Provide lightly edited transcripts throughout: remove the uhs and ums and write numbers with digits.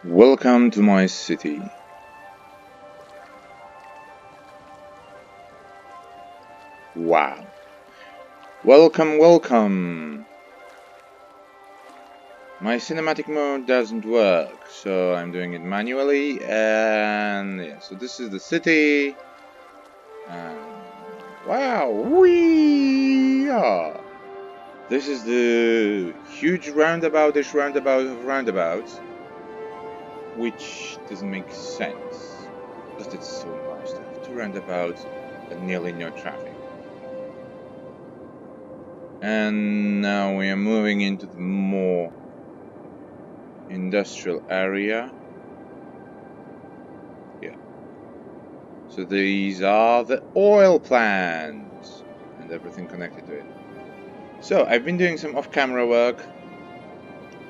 Welcome to my city. Wow. Welcome. My cinematic mode doesn't work, so I'm doing it manually, and yeah, so this is the city. Wow, we are. This is the huge roundabout-ish roundabout of roundabouts, which doesn't make sense, because it's so nice to have two roundabouts and nearly no traffic. And now we are moving into the more industrial area. Yeah. So these are the oil plants and everything connected to it. So I've been doing some off-camera work.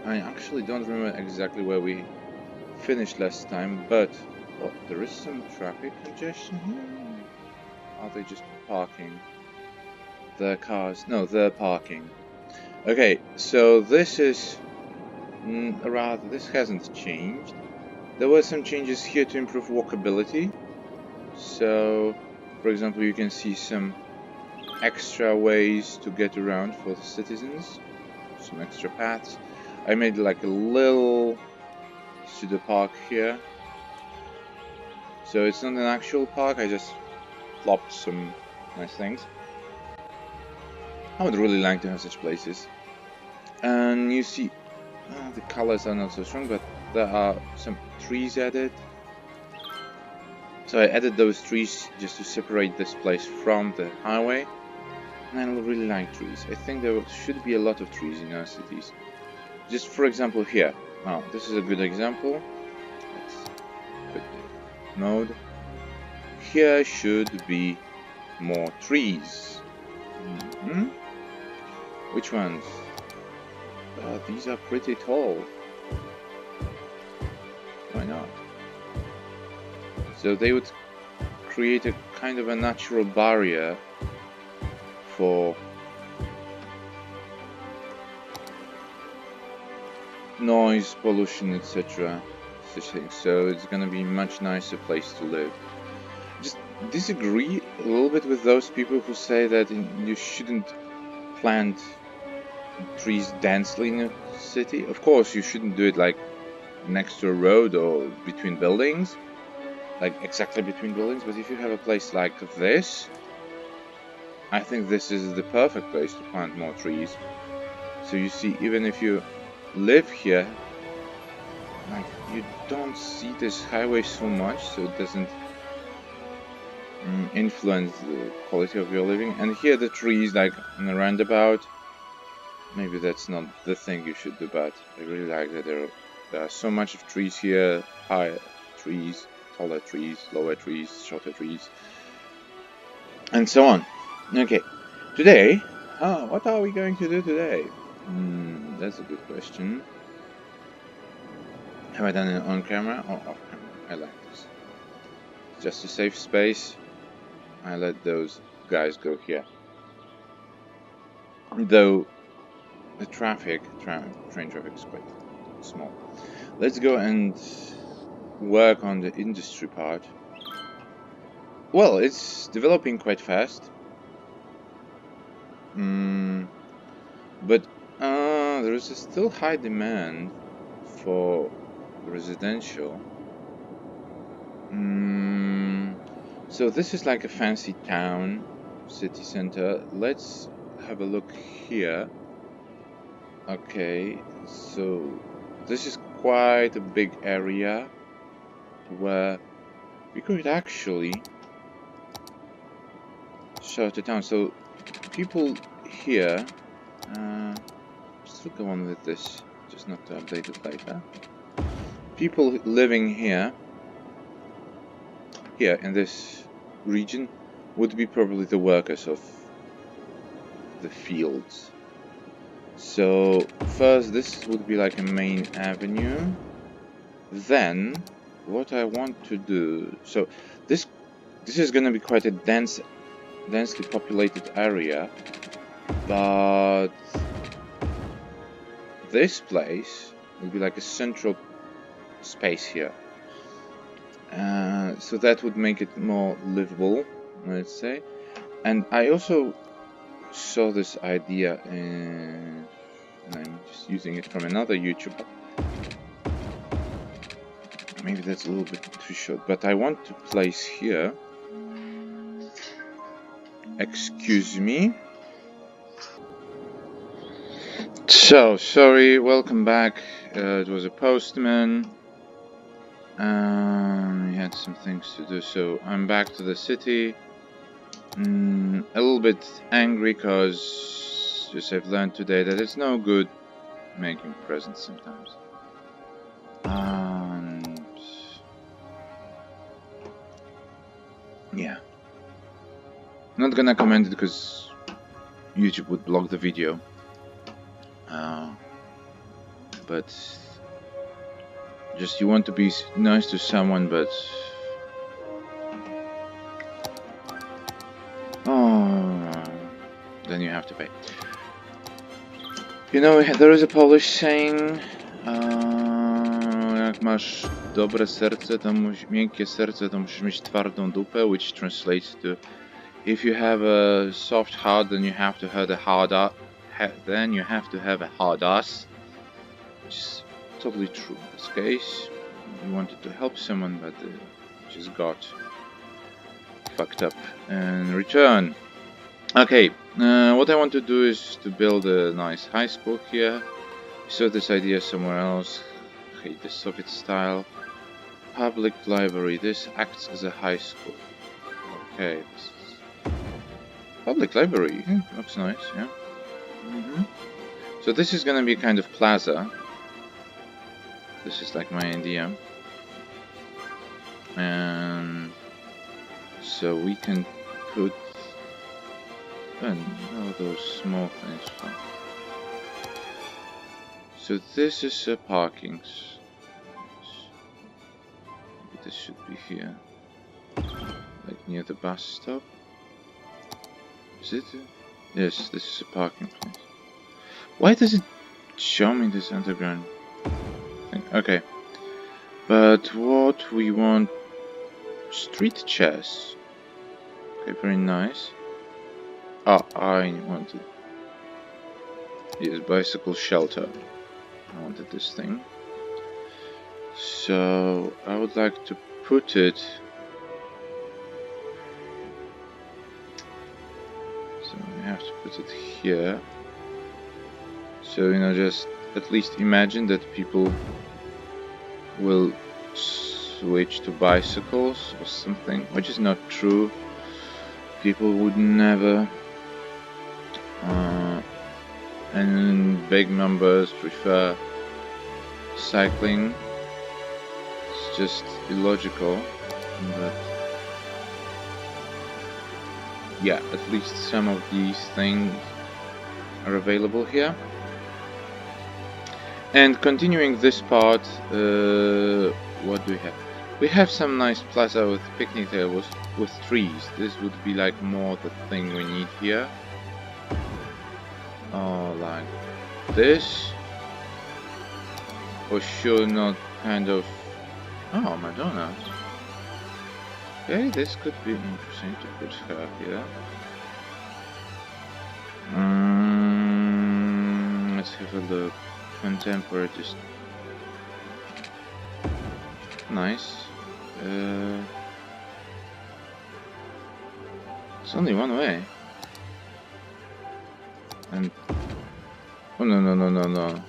I actually don't remember exactly where we finished last time, but there is some traffic congestion here. Are they just parking their cars? No, they're parking. Okay, so this is this hasn't changed. There were some changes here to improve walkability. So, for example, you can see some extra ways to get around for the citizens, some extra paths. I made like a little pseudo park here. So it's not an actual park, I just plopped some nice things. I would really like to have such places. And you see, the colors are not so strong, but there are some trees added. So I added those trees just to separate this place from the highway. And I really like trees. I think there should be a lot of trees in our cities. Just for example here. Now, this is a good example. Let's put the mode. Here should be more trees. Which ones? These are pretty tall. Why not? So they would create a kind of a natural barrier for noise, pollution, etc. Such things. So it's gonna be a much nicer place to live. Just disagree a little bit with those people who say that you shouldn't plant trees densely in a city. Of course, you shouldn't do it like next to a road or between buildings, like exactly between buildings. But if you have a place like this, I think this is the perfect place to plant more trees. So you see, even if you live here, like you don't see this highway so much, so it doesn't influence the quality of your living. And here the trees, like in a roundabout, maybe that's not the thing you should do, but I really like that there are so much of trees here, higher trees, taller trees, lower trees, shorter trees, and so on. Okay, today, what are we going to do today? That's a good question. Have I done it on camera or off camera? I like this. Just to save space, I let those guys go here. Though the train traffic is quite small. Let's go and work on the industry part. Well, it's developing quite fast. But there is a still high demand for residential. So this is like a fancy town, city center. Let's have a look here. Okay, so this is quite a big area where we could actually shut it down. So people here, still go on with this, just not to update it later. People living here in this region would be probably the workers of the fields. So first this would be like a main avenue. Then what I want to do, so this is gonna be quite a densely populated area, but this place will be like a central space here. So that would make it more livable, let's say. And I also saw this idea, and I'm just using it from another YouTuber. Maybe that's a little bit too short, but I want to place here. Excuse me. So, sorry, welcome back. It was a postman. We had some things to do, so I'm back to the city. A little bit angry because just I've learned today that it's no good making presents sometimes. And yeah, not gonna comment it because YouTube would block the video. But just you want to be nice to someone, but then you have to pay. You know, there is a Polish saying, jak masz dobre serce, to miękkie serce, to musisz mieć twardą dupę, which translates to, if you have a soft heart, then you have to have a hard ass. Then you have to have a hard ass, which is totally true in this case. You wanted to help someone, but just got fucked up in return. Okay, what I want to do is to build a nice high school here. So this idea somewhere else. Okay, the Soviet style public library. This acts as a high school. Okay, this is public library. Looks nice, yeah. So this is gonna be kind of plaza. This is like my idea, and so we can put all those small things. So this is a parking. This should be here, like near the bus stop. Is it? Yes, this is a parking place. Why does it show me this underground thing? Okay, but what we want? Street chess. Okay, very nice. Oh, I wanted. Yes, bicycle shelter. I wanted this thing. So I would like to put it. So we have to put it here. So, you know, just at least imagine that people will switch to bicycles or something, which is not true. People would never, and big numbers prefer cycling. It's just illogical, but yeah, at least some of these things are available here. And continuing this part, what do we have? We have some nice plaza with picnic tables with trees. This would be like more the thing we need here. Oh, like this. Or sure not kind of... Oh, Madonna. Okay, this could be interesting to put her here. Let's have a look. Contemporary, just nice. It's only one way. And oh no.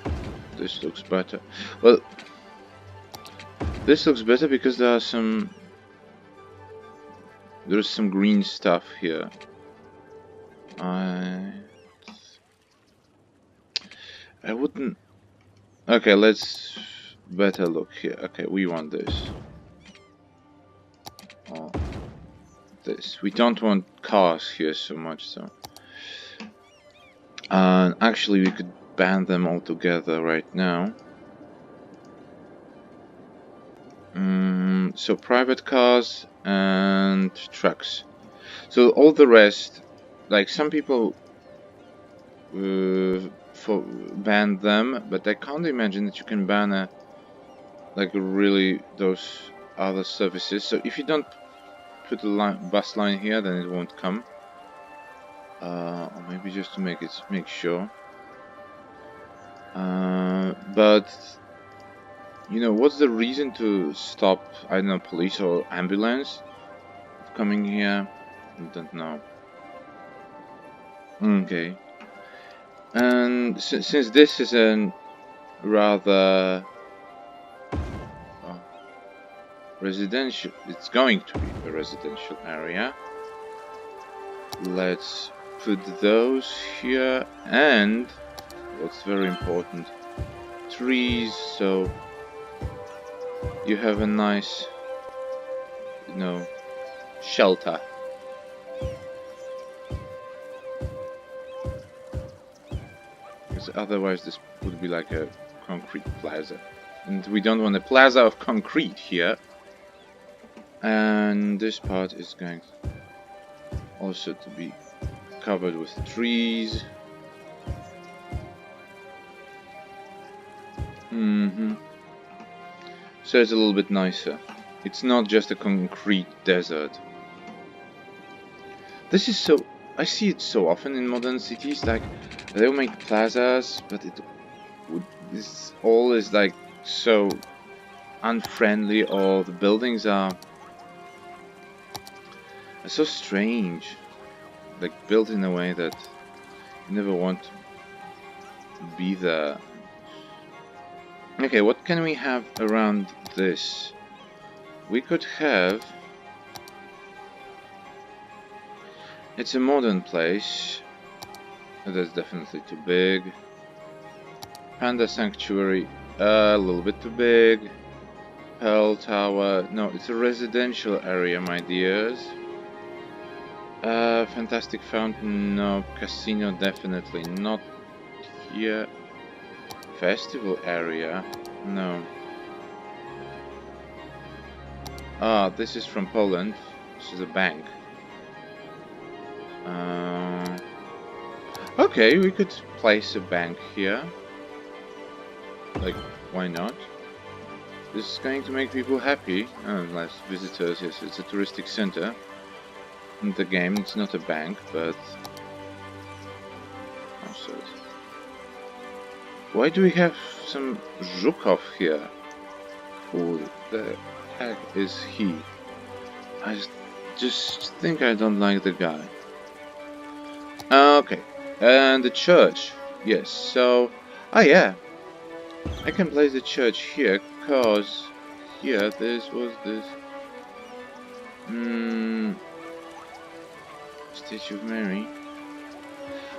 This looks better. Well, this looks better because there's some green stuff here. I wouldn't. Okay, let's better look here. Okay, we want this. Oh, this. We don't want cars here so much, so. Actually, we could ban them all together right now. So private cars and trucks. So all the rest, like some people ban them, but I can't imagine that you can ban like really those other services. So if you don't put a bus line here, then it won't come. Or maybe just to make sure. But you know, what's the reason to stop? I don't know, police or ambulance coming here? I don't know. Okay. And since this is a rather residential, it's going to be a residential area. Let's put those here, and what's very important, trees, so you have a nice, you know, shelter. Because otherwise this would be like a concrete plaza. And we don't want a plaza of concrete here. And this part is going also to be covered with trees. So it's a little bit nicer. It's not just a concrete desert. This is so... I see it so often in modern cities, like they'll make plazas, but this all is like so unfriendly, or the buildings are so strange, like built in a way that you never want to be there. Okay, what can we have around this? We could have... It's a modern place. That's definitely too big. Panda Sanctuary, a little bit too big. Pearl Tower, no, it's a residential area, my dears. Fantastic Fountain, no. Casino, definitely not here. Festival area, no. Ah, this is from Poland. This is a bank. Okay, we could place a bank here. Like, why not? This is going to make people happy. Less visitors, yes, it's a touristic center. In the game, it's not a bank, but... Also, why do we have some Zhukov here? Who the heck is he? I just think I don't like the guy. Okay, and the church. Yes, so... Oh yeah, I can place the church here, cause here this was this... Statue of Mary.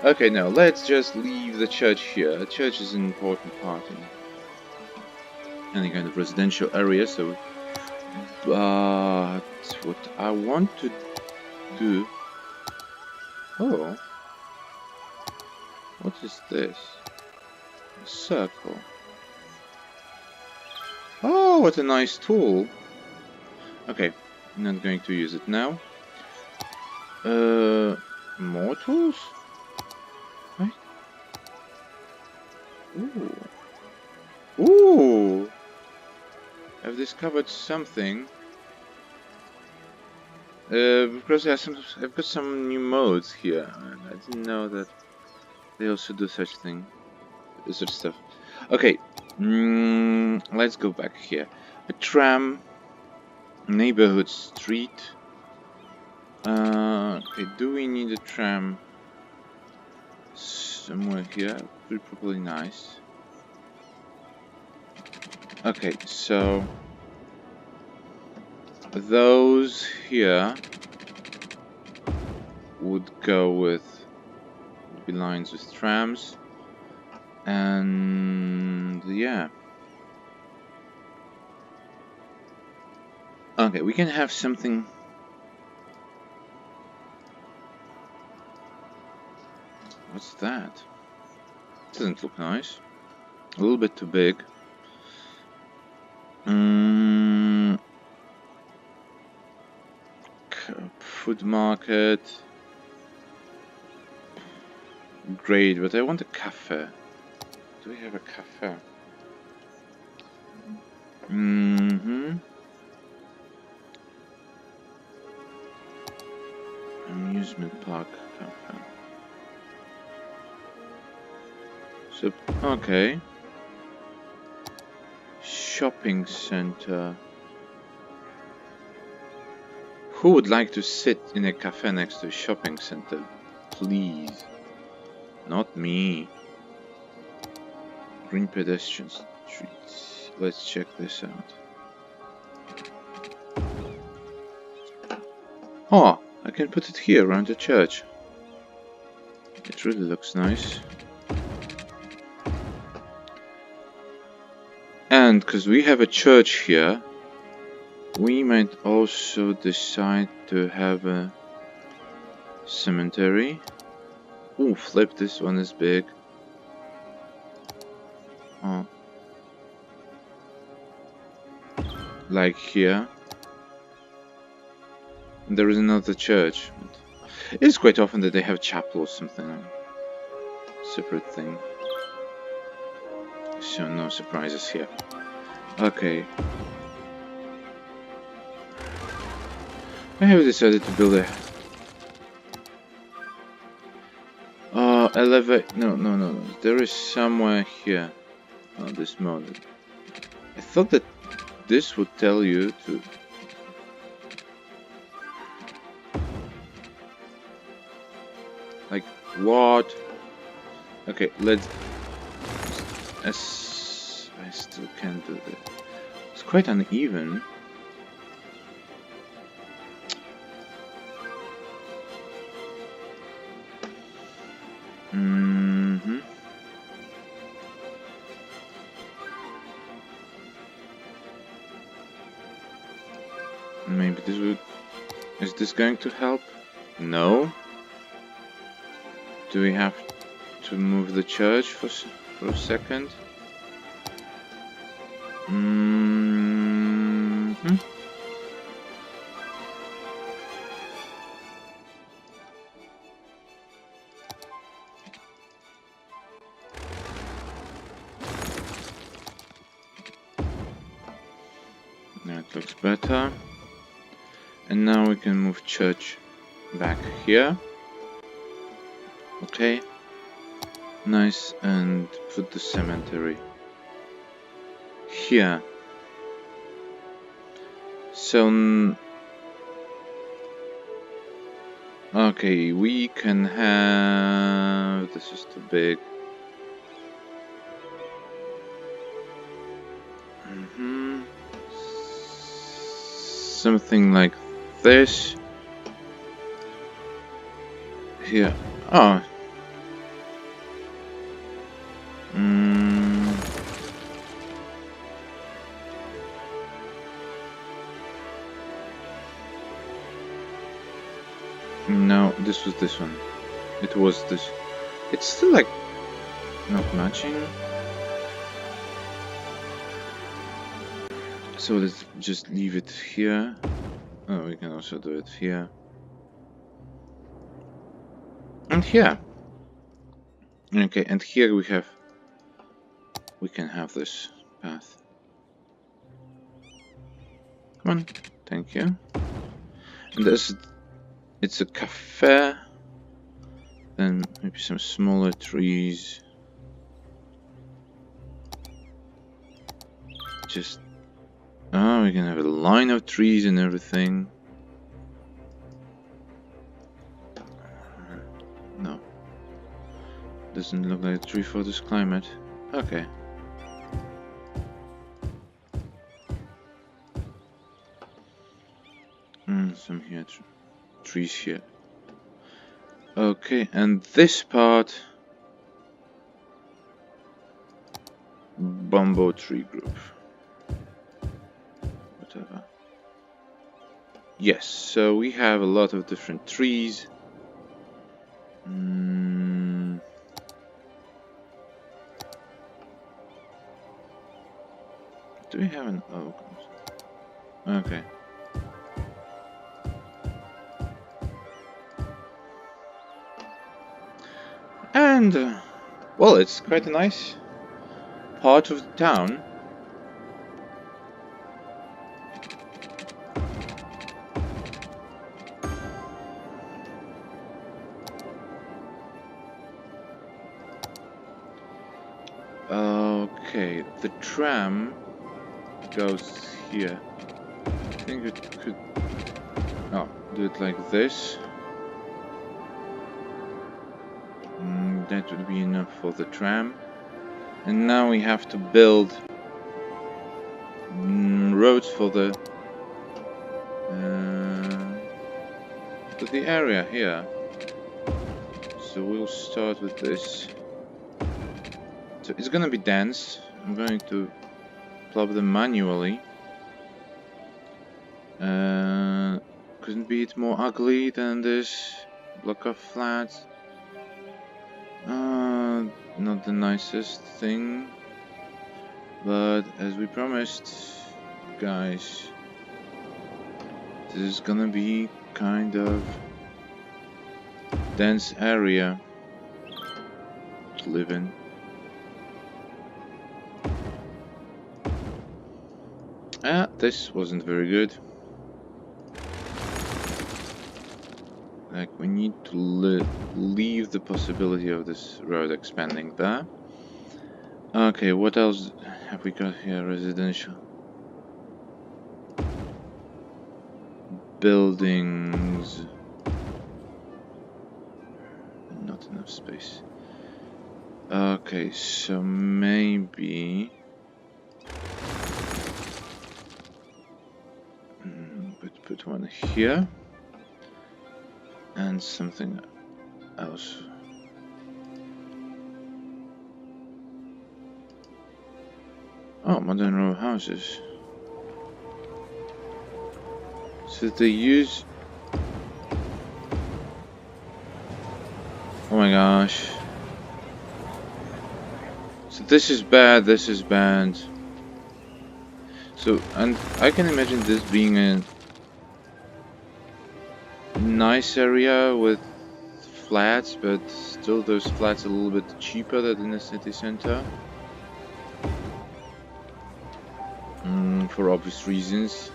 Okay, no, let's just leave the church here. The church is an important part in any kind of residential area, so... But what I want to do... Oh... What is this? A circle. Oh, what a nice tool! Okay, I'm not going to use it now. More tools? Right? Ooh. Ooh! I've discovered something. Because I've got some new modes here, and I didn't know that they also do such stuff. Okay, let's go back here. A tram, neighborhood street. Okay, do we need a tram somewhere here? Would be probably nice. Okay, so those here would go with be lines with trams, and yeah. Okay, we can have something. What's that? Doesn't look nice. A little bit too big. Food market. Great, but I want a cafe. Do we have a cafe? Mm-hmm. Amusement park compound. So, okay. Shopping center. Who would like to sit in a cafe next to a shopping center? Please. Not me. Green pedestrian streets. Let's check this out. Oh, I can put it here around the church. It really looks nice. And because we have a church here, we might also decide to have a cemetery. Ooh, flip, this one is big. Oh. Like here. And there is another church. It's quite often that they have chapel or something. Separate thing. So no surprises here. Okay. I have decided to build a elevate. No. There is somewhere here. On this mode. I thought that this would tell you to. Like what? Okay, let's. I still can't do this. It's quite uneven. Maybe this would. Is this going to help? No. Do we have to move the church for a second? That looks better. And now we can move church back here. Okay. Nice, and put the cemetery here. So okay, we can have. This is too big. Something like this. Here. Oh. No, this was this one. It was this. It's still like not matching. So let's just leave it here. Oh, we can also do it here. And here. Okay, and here we can have this path. Come on, thank you. And it's a cafe. Then maybe some smaller trees. Just oh, we can have a line of trees and everything. No. Doesn't look like a tree for this climate. Okay. Some here, trees here. Okay, and this part, bamboo tree group. Whatever. Yes, so we have a lot of different trees. Do we have an oak? Okay. And, well, it's quite a nice part of the town. Okay, the tram goes here. I think it could... Oh, do it like this. That would be enough for the tram. And now we have to build roads for the area here. So we'll start with this. So it's gonna be dense. I'm going to plop them manually. Couldn't be it more ugly than this block of flats. Not the nicest thing, but as we promised, guys, this is gonna be kind of dense area to live in. This wasn't very good. Like, we need to leave the possibility of this road expanding there. Okay, what else have we got here? Residential buildings. Not enough space. Okay, so maybe put one here and something else. Oh, modern row houses. So they use... Oh my gosh. So this is bad, this is bad. So, and I can imagine this being a nice area with flats, but still those flats are a little bit cheaper than in the city center. For obvious reasons.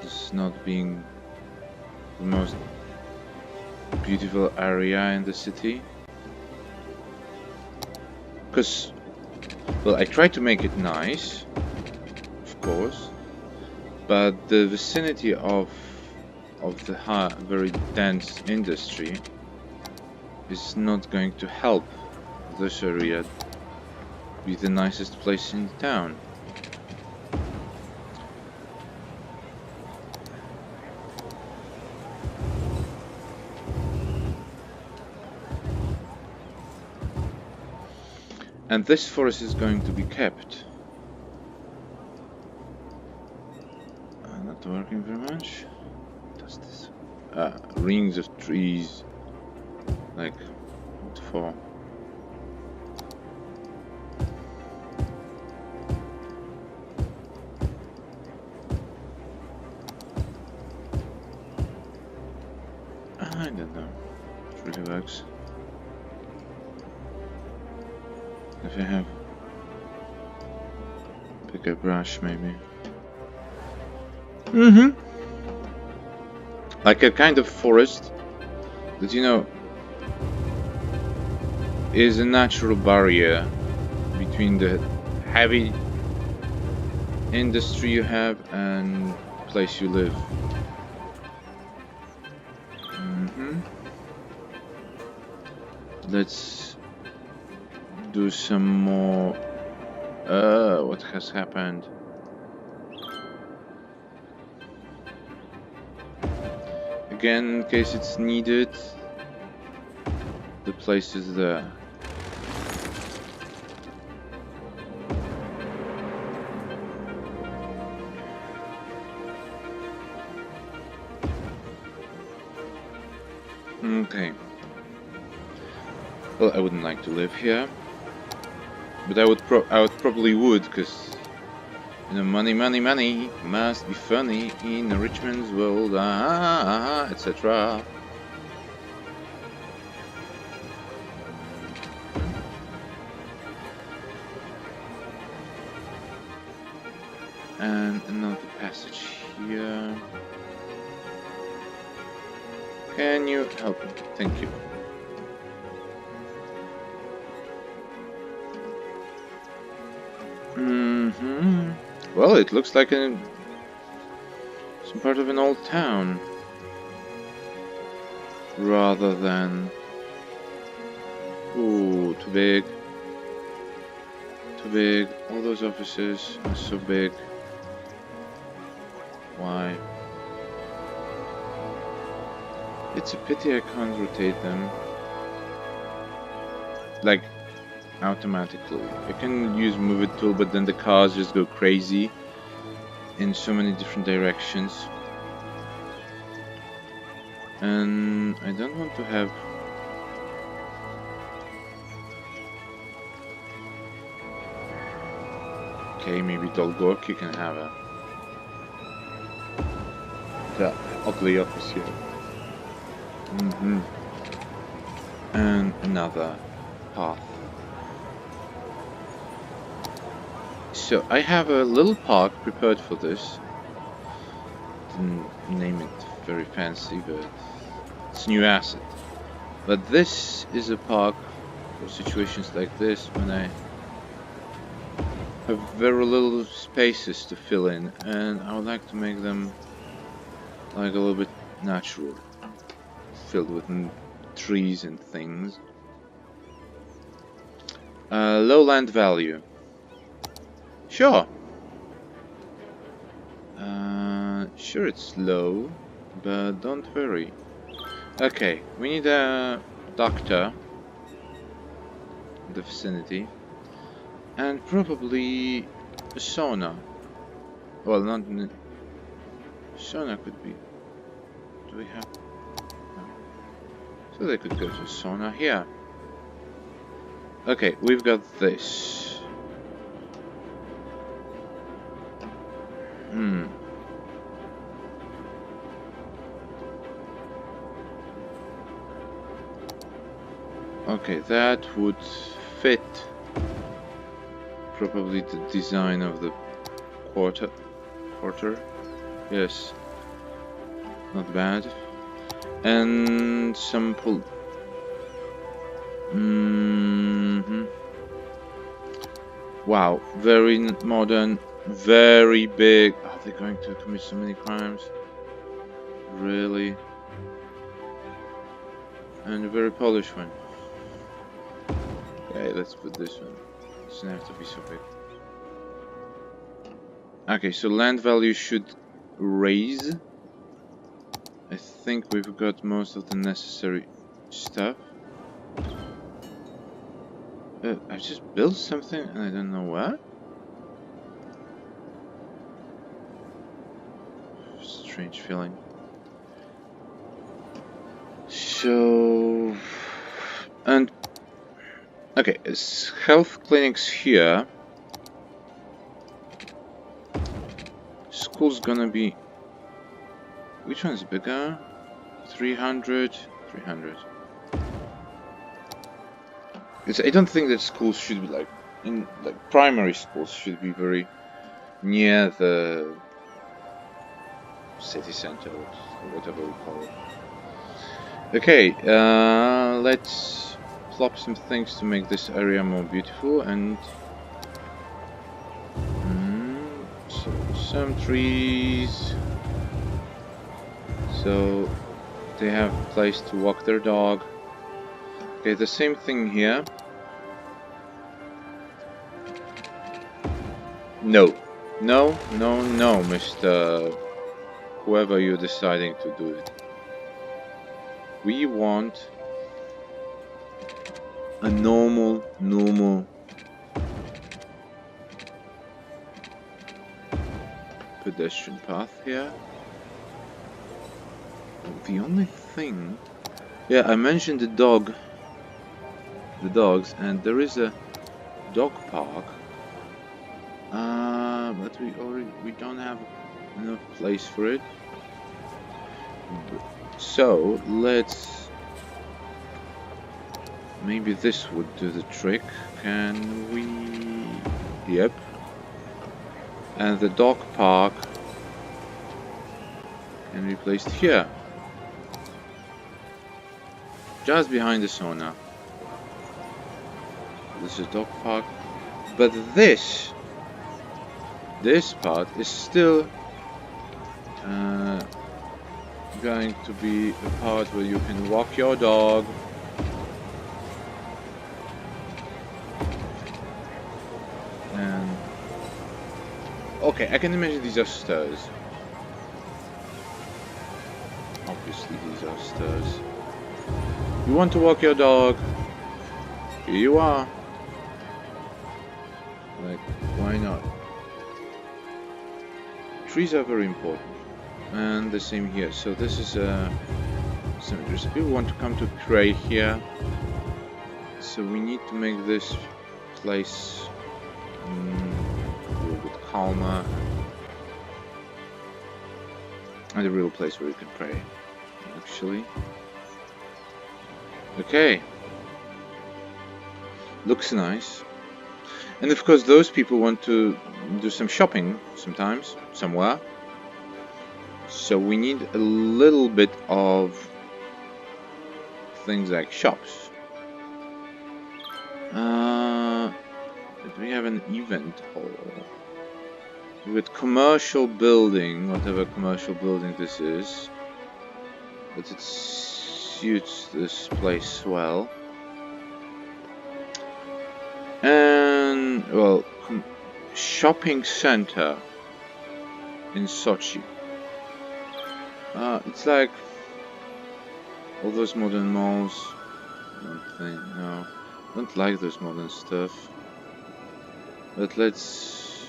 This not being the most beautiful area in the city. Because, well, I tried to make it nice, of course, but the vicinity of the very dense industry is not going to help this area be the nicest place in town. And this forest is going to be kept. Not working very much. What's this? Rings of trees. Like, what for? I don't know. It really works. If I have bigger brush, maybe. Like a kind of forest that, you know, is a natural barrier between the heavy industry you have and place you live. Let's do some more. What has happened? Again, in case it's needed, the place is there. Okay. Well, I wouldn't like to live here, but I probably would, because, you know, money must be funny in a rich man's world, etc. And another passage here. Can you help me? Thank you. Well, it looks like some part of an old town, rather than... Ooh, too big. Too big. All those offices are so big. Why? It's a pity I can't rotate them. Like, automatically. I can use move it tool, but then the cars just go crazy in so many different directions. And I don't want to have... Okay, maybe Dolgorki can have the ugly office here. And another path. So I have a little park prepared for this. Didn't name it very fancy, but it's a new asset. But this is a park for situations like this, when I have very little spaces to fill in, and I would like to make them like a little bit natural, filled with trees and things. Low land value. Sure. Sure, it's low, but don't worry. Okay, we need a doctor in the vicinity, and probably a sauna. Well, not sauna could be. Do we have? No. So they could go to sauna here. Okay, we've got this. Okay, that would fit probably the design of the quarter. Yes, not bad. And some pull. Wow, very modern, very big. Are they going to commit so many crimes? Really? And a very polished one. Okay, let's put this one. It doesn't have to be so big. Okay, so land value should raise. I think we've got most of the necessary stuff. I just built something and I don't know what. Strange feeling. So, and okay, it's health clinics here. School's gonna be... Which one's bigger? 300, 300. I don't think that schools should be like primary schools should be very near the city center or whatever we call it. Okay, let's plop some things to make this area more beautiful, and so some trees, so they have a place to walk their dog. Okay, the same thing here. No, no, no, no, Mr. Whoever you're deciding to do it. We want a normal pedestrian path here. The only thing... Yeah, I mentioned the dogs, and there is a dog park. But we don't have enough place for it. So let's... Maybe this would do the trick. Can we... Yep. And the dog park can be placed here. Just behind the sauna. This is dog park. But this this part is still going to be a part where you can walk your dog. And okay, I can imagine these are stairs. Obviously these are stairs. You want to walk your dog? Here you are. Like, why not? Trees are very important. And the same here. So this is some interesting. People want to come to pray here. So we need to make this place a little bit calmer. And a real place where you can pray, actually. Okay. Looks nice. And of course those people want to do some shopping sometimes, somewhere. So we need a little bit of things like shops. We have an event hall. With commercial building, whatever commercial building this is. But it suits this place well. And, well, shopping center in Sochi. It's like all those modern malls. I don't like those modern stuff. But let's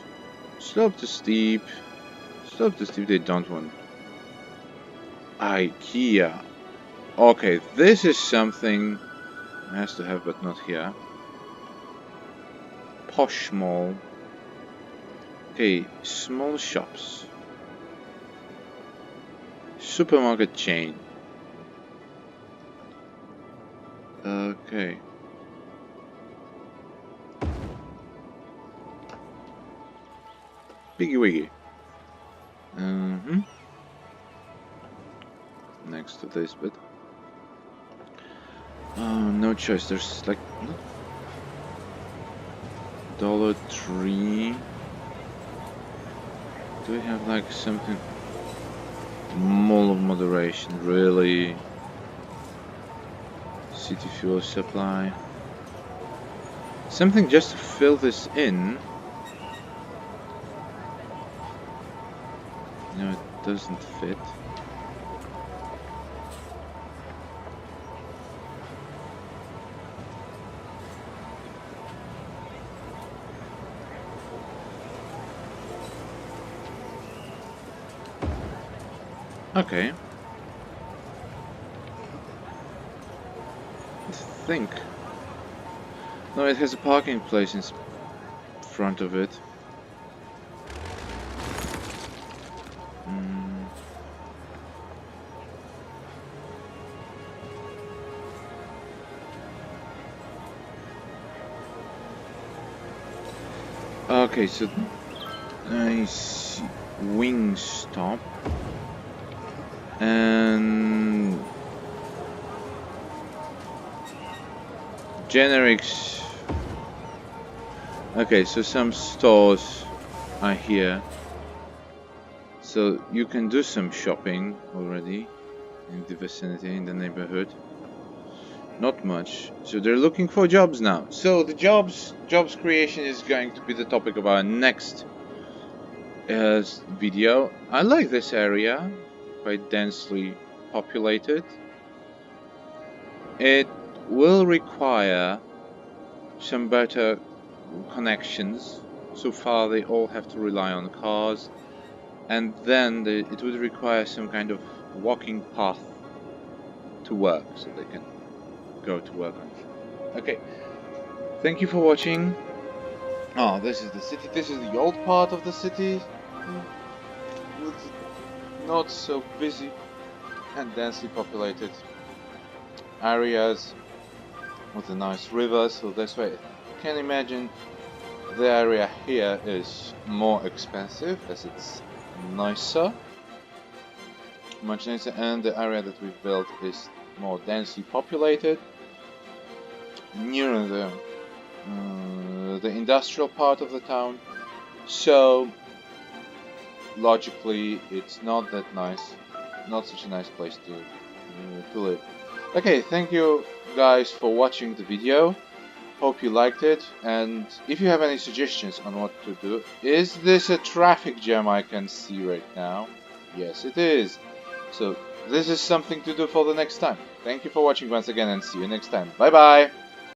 slope to steep. Slope to steep, they don't want. IKEA. Okay, this is something it has to have, but not here. Posh mall. Okay, small shops. Supermarket chain. Okay. Biggie wiggy. Next to this bit. No choice. There's like Dollar Tree. Do we have like something? Mall of Moderation, really? City fuel supply. Something just to fill this in. No, it doesn't fit. Okay. I think. No, it has a parking place in front of it. Okay, so I see Wingstop and generics. Okay, so some stores are here, so you can do some shopping already in the vicinity, in the neighborhood. Not much. So they're looking for jobs now. So the jobs creation is going to be the topic of our next video. I like this area, quite densely populated. It will require some better connections. So far they all have to rely on cars, and then it would require some kind of walking path to work, so they can go to work on it. Okay, thank you for watching. Oh, this is the city. This is the old part of the city, with not so busy and densely populated areas with a nice river. So that's why you can imagine the area here is more expensive, as it's nicer, much nicer, and the area that we've built is more densely populated, near the industrial part of the town. So logically, it's not that nice. Not such a nice place to live. Okay, thank you guys for watching the video. Hope you liked it, and if you have any suggestions on what to do. Is this a traffic jam I can see right now? Yes, it is. So this is something to do for the next time. Thank you for watching once again, and see you next time. Bye bye!